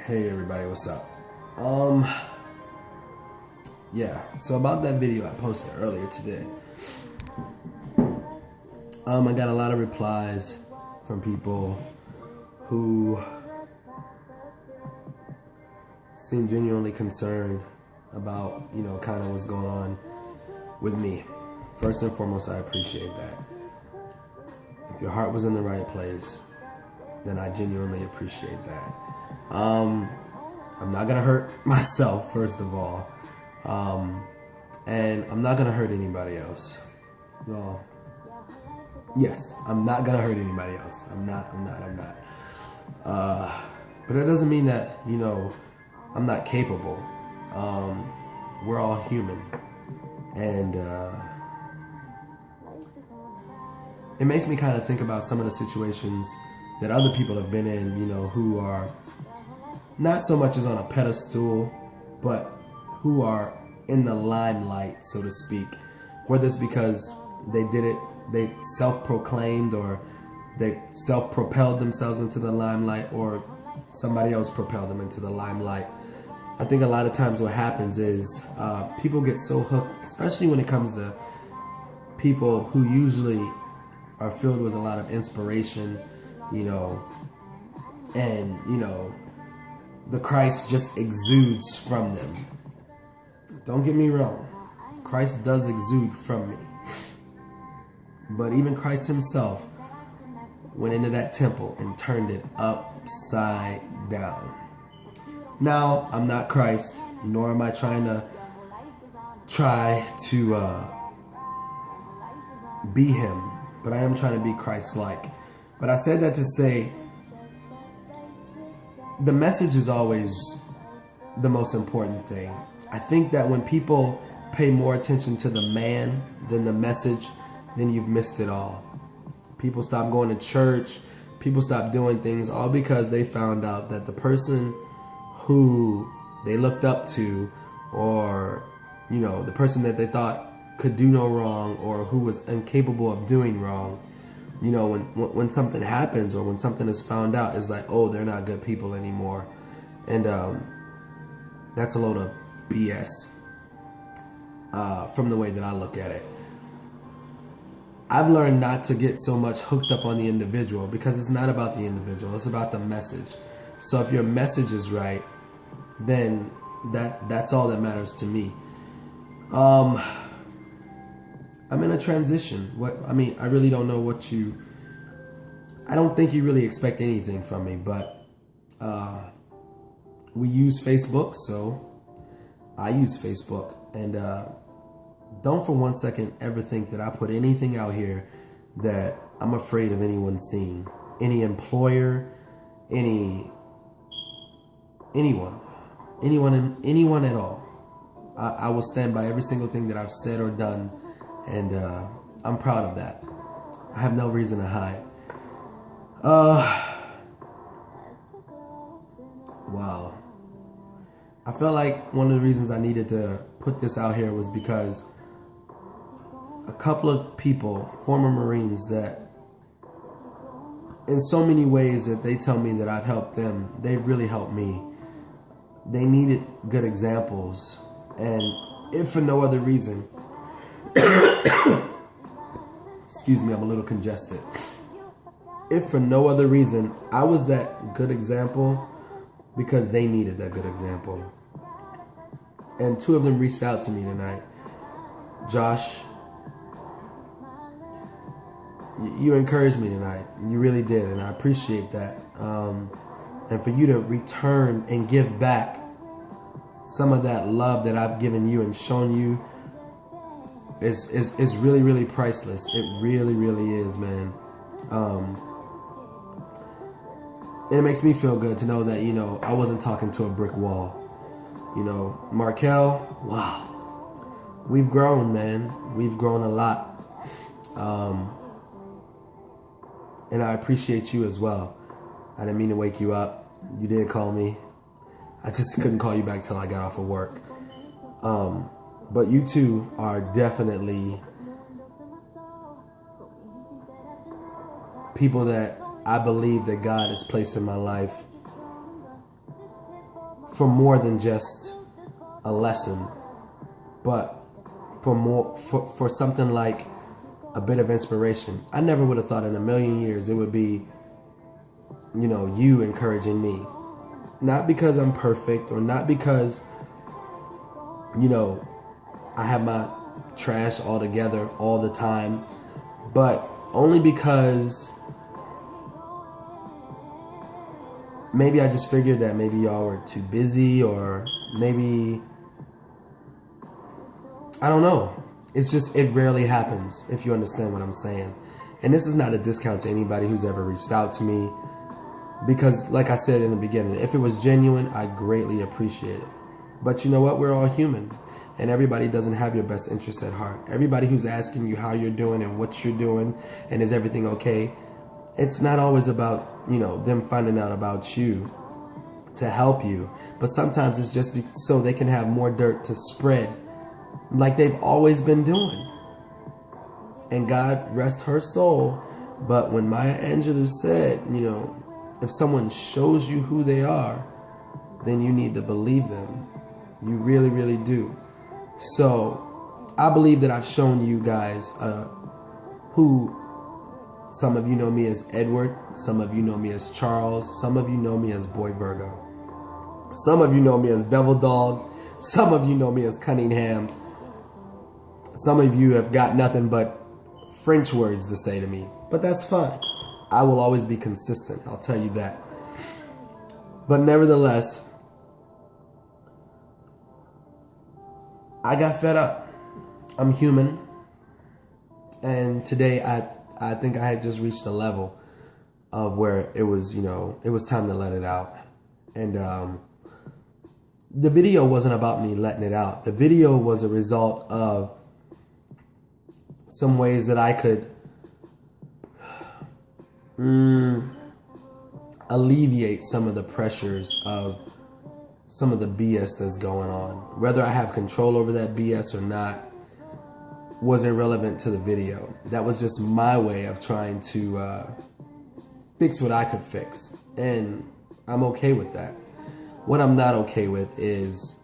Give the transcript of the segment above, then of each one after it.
Hey everybody, what's up? Yeah, so about that video I posted earlier today. I got a lot of replies from people who seem genuinely concerned about, kind of what's going on with me. First and foremost, I appreciate that. If your heart was in the right place, then I genuinely appreciate that. I'm not gonna hurt myself, first of all, and I'm not gonna hurt anybody else. Well, yes, I'm not gonna hurt anybody else. I'm not. But that doesn't mean that, I'm not capable. We're all human, and it makes me kind of think about some of the situations that other people have been in, who are not so much as on a pedestal, but who are in the limelight, so to speak. Whether it's because they did it, they self-proclaimed, or they self-propelled themselves into the limelight, or somebody else propelled them into the limelight. I think a lot of times what happens is people get so hooked, especially when it comes to people who usually are filled with a lot of inspiration, and, the Christ just exudes from them. Don't get me wrong. Christ does exude from me. But even Christ himself went into that temple and turned it upside down. Now, I'm not Christ, nor am I trying to be him, but I am trying to be Christ-like. But I said that to say, the message is always the most important thing. I think that when people pay more attention to the man than the message, then you've missed it all. People stop going to church, people stop doing things, all because they found out that the person who they looked up to, or, the person that they thought could do no wrong, or who was incapable of doing wrong, when something happens or when something is found out, it's like, oh, they're not good people anymore. And that's a load of BS from the way that I look at it. I've learned not to get so much hooked up on the individual, because it's not about the individual, it's about the message. So if your message is right, then that's all that matters to me. I'm in a transition. I really don't know I don't think you really expect anything from me, but we use Facebook, so I use Facebook, and don't for one second ever think that I put anything out here that I'm afraid of anyone seeing. Any employer, anyone at all. I will stand by every single thing that I've said or done, and I'm proud of that. I have no reason to hide. Wow. I felt like one of the reasons I needed to put this out here was because a couple of people, former Marines, that in so many ways that they tell me that I've helped them, they've really helped me. They needed good examples, and if for no other reason, excuse me, I'm a little congested. If for no other reason, I was that good example because they needed that good example. And two of them reached out to me tonight. Josh, you encouraged me tonight. You really did, and I appreciate that. And for you to return and give back some of that love that I've given you and shown you is really, really priceless. It really, really is, man. And it makes me feel good to know that, I wasn't talking to a brick wall. Markel, wow. We've grown, man. We've grown a lot. And I appreciate you as well. I didn't mean to wake you up. You did call me. I just couldn't call you back till I got off of work. But you two are definitely people that I believe that God has placed in my life for more than just a lesson, but for something like a bit of inspiration. I never would have thought in a million years it would be, you encouraging me. Not because I'm perfect, or not because, I have my trash all together all the time, but only because maybe I just figured that maybe y'all were too busy, or maybe, I don't know. It's just, it rarely happens, if you understand what I'm saying. And this is not a discount to anybody who's ever reached out to me, because like I said in the beginning, if it was genuine, I greatly appreciate it. But you know what? We're all human, and everybody doesn't have your best interests at heart. Everybody who's asking you how you're doing and what you're doing and is everything okay, it's not always about, them finding out about you to help you, but sometimes it's just so they can have more dirt to spread, like they've always been doing. And God rest her soul, but when Maya Angelou said, if someone shows you who they are, then you need to believe them. You really, really do. So I believe that I've shown you guys who, some of you know me as Edward, some of you know me as Charles, some of you know me as Boy Virgo, some of you know me as Devil Dog, some of you know me as Cunningham, some of you have got nothing but French words to say to me, but that's fine. I will always be consistent, I'll tell you that. But nevertheless, I got fed up. I'm human. And today I think I had just reached a level of where it was, it was time to let it out. And the video wasn't about me letting it out. The video was a result of some ways that I could alleviate some of the pressures of some of the BS that's going on. Whether I have control over that BS or not was irrelevant to the video. That was just my way of trying to fix what I could fix. And I'm okay with that. What I'm not okay with is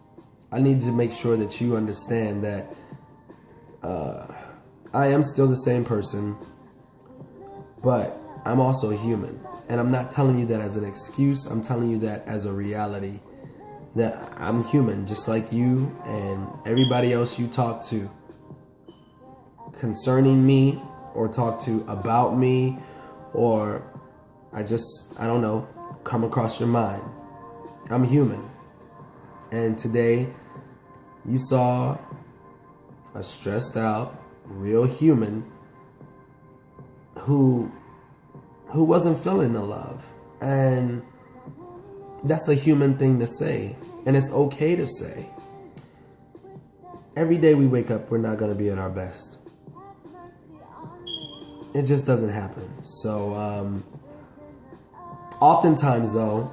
I need to make sure that you understand that I am still the same person, but I'm also human. And I'm not telling you that as an excuse. I'm telling you that as a reality. That I'm human, just like you and everybody else you talk to concerning me, or talk to about me, or I don't know, come across your mind. I'm human. And today you saw a stressed out, real human who wasn't feeling the love. And that's a human thing to say. And it's okay to say. Every day we wake up, we're not going to be at our best. It just doesn't happen. So, oftentimes though,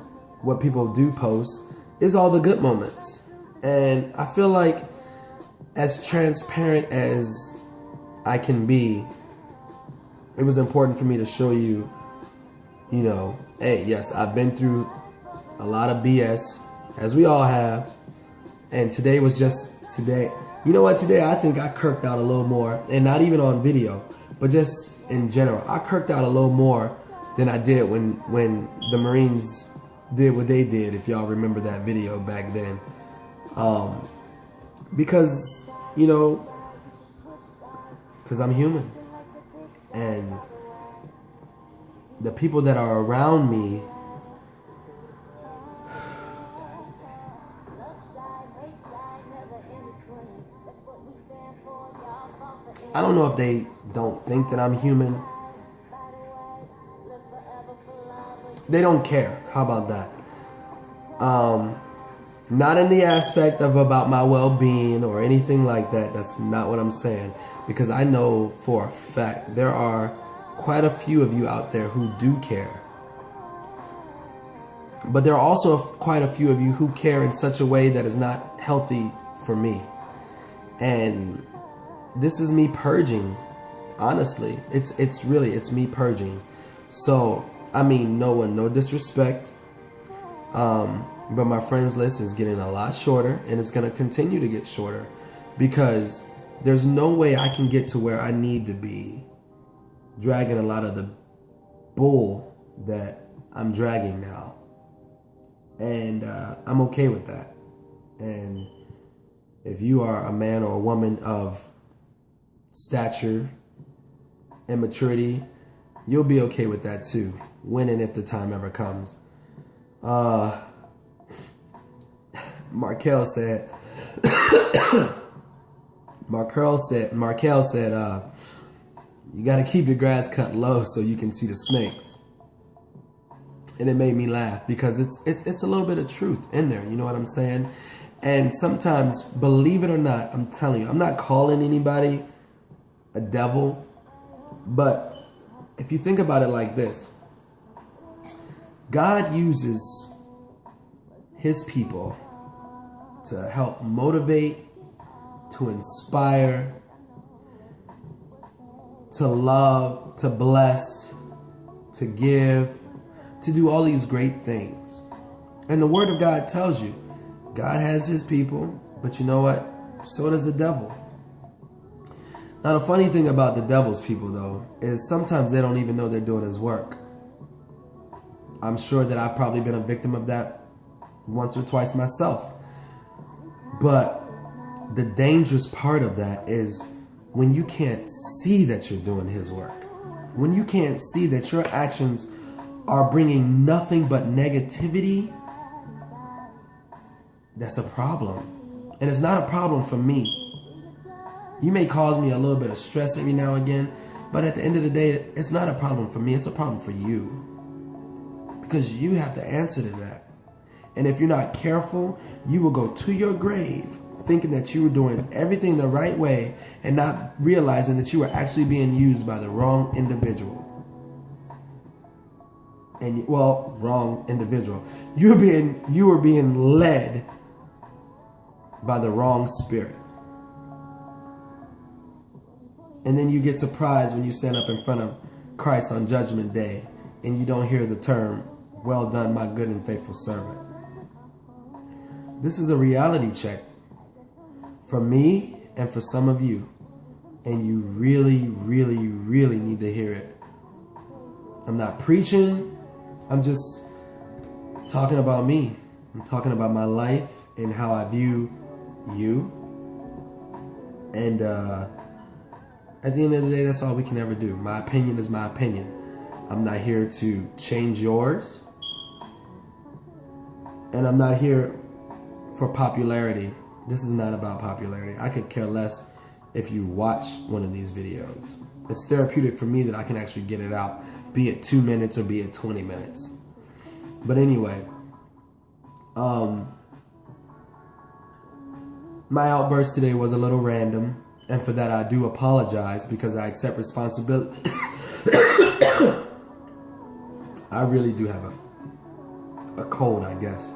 what people do post is all the good moments. And I feel like as transparent as I can be, it was important for me to show you, hey, yes, I've been through a lot of BS, as we all have. And today was just today. You know what? Today I think I kirked out a little more, and not even on video, but just in general. I kirked out a little more than I did when the Marines did what they did, if y'all remember that video back then. Because, because I'm human. And the people that are around me, I don't know if they don't think that I'm human. They don't care. How about that? Not in the aspect of about my well-being or anything like that. That's not what I'm saying. Because I know for a fact there are quite a few of you out there who do care. But there are also quite a few of you who care in such a way that is not healthy for me. And this is me purging. Honestly, it's me purging. So, I mean, no disrespect. But my friends list is getting a lot shorter, and it's going to continue to get shorter because there's no way I can get to where I need to be dragging a lot of the bull that I'm dragging now. And I'm okay with that. And if you are a man or a woman of stature and maturity, you'll be okay with that too, when and if the time ever comes. Markel said, you got to keep your grass cut low so you can see the snakes. And it made me laugh because it's a little bit of truth in there. You know what I'm saying? And sometimes, believe it or not, I'm telling you, I'm not calling anybody a devil, but if you think about it like this, God uses his people to help motivate, to inspire, to love, to bless, to give, to do all these great things. And the word of God tells you, God has his people, but you know what? So does the devil. Now, the funny thing about the devil's people, though, is sometimes they don't even know they're doing his work. I'm sure that I've probably been a victim of that once or twice myself. But the dangerous part of that is when you can't see that you're doing his work. When you can't see that your actions are bringing nothing but negativity, that's a problem. And it's not a problem for me. You may cause me a little bit of stress every now and again, but at the end of the day, it's not a problem for me. It's a problem for you. Because you have to answer to that. And if you're not careful, you will go to your grave thinking that you were doing everything the right way and not realizing that you were actually being used by the wrong individual. And wrong individual. You were being led by the wrong spirit. And then you get surprised when you stand up in front of Christ on Judgment Day and you don't hear the term, "Well done, my good and faithful servant." This is a reality check for me and for some of you. And you really, really, really need to hear it. I'm not preaching. I'm just talking about me. I'm talking about my life and how I view you. And at the end of the day, that's all we can ever do. My opinion is my opinion. I'm not here to change yours. And I'm not here for popularity. This is not about popularity. I could care less if you watch one of these videos. It's therapeutic for me that I can actually get it out, be it 2 minutes or be it 20 minutes. But anyway, my outburst today was a little random, and for that I do apologize because I accept responsibility. I really do have a cold, I guess.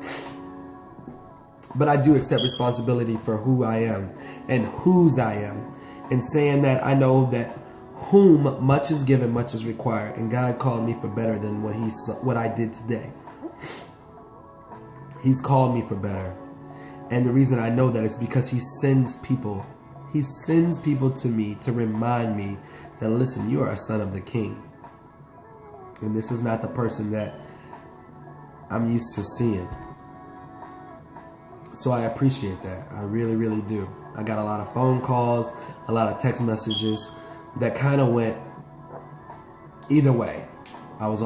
But I do accept responsibility for who I am and whose I am. And saying that, I know that whom much is given, much is required. And God called me for better than what I did today. He's called me for better. And the reason I know that is because he sends people. He sends people to me to remind me that, listen, you are a son of the King. And this is not the person that I'm used to seeing. So I appreciate that. I really, really do. I got a lot of phone calls, a lot of text messages that kind of went either way. I was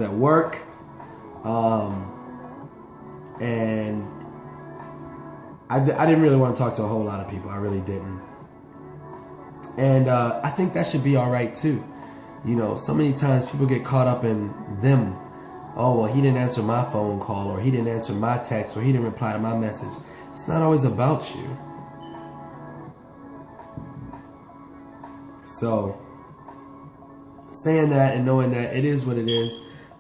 at work, and I didn't really want to talk to a whole lot of people. I really didn't. And I think that should be all right too. You know, so many times people get caught up in them. Oh, well, he didn't answer my phone call, or he didn't answer my text, or he didn't reply to my message. It's not always about you. So, saying that and knowing that it is what it is,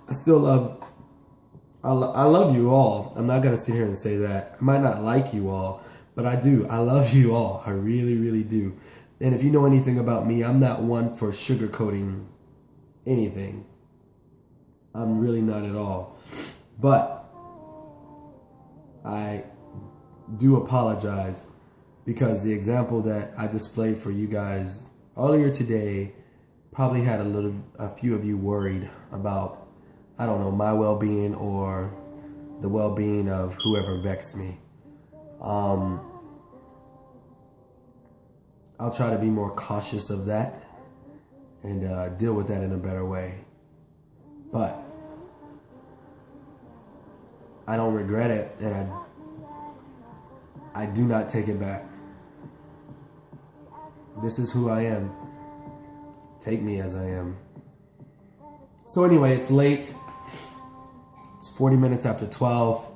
I still love, I love you all. I'm not going to sit here and say that. I might not like you all, but I do. I love you all. I really, really do. And if you know anything about me, I'm not one for sugarcoating anything. I'm really not at all. But I do apologize, because the example that I displayed for you guys earlier today probably had a few of you worried about, I don't know, my well-being or the well-being of whoever vexed me. I'll try to be more cautious of that and deal with that in a better way. But I don't regret it, and I do not take it back. This is who I am. Take me as I am. So anyway, it's late. It's 40 minutes after 12.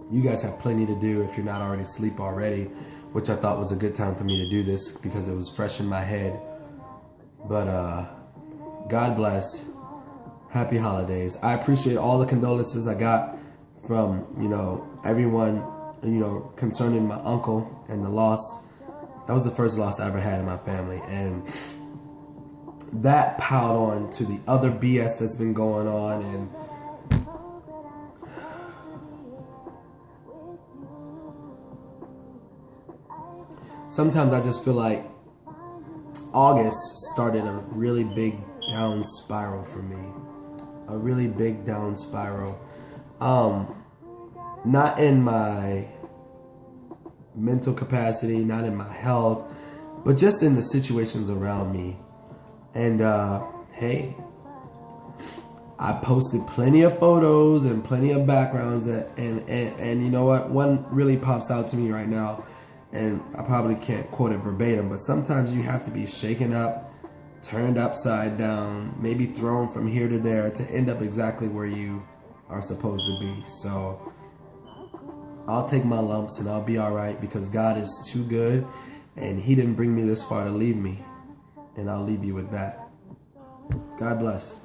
You guys have plenty to do if you're not already asleep already, which I thought was a good time for me to do this because it was fresh in my head. But God bless. Happy holidays. I appreciate all the condolences I got from, everyone, concerning my uncle and the loss. That was the first loss I ever had in my family. And that piled on to the other BS that's been going on. And sometimes I just feel like August started a really big down spiral for me. A really big down spiral. Not in my mental capacity, not in my health, but just in the situations around me. And hey, I posted plenty of photos and plenty of backgrounds and you know what? One really pops out to me right now, and I probably can't quote it verbatim, but sometimes you have to be shaken up, turned upside down, maybe thrown from here to there to end up exactly where you are supposed to be. So I'll take my lumps and I'll be all right, because God is too good and He didn't bring me this far to leave me. And I'll leave you with that. God bless.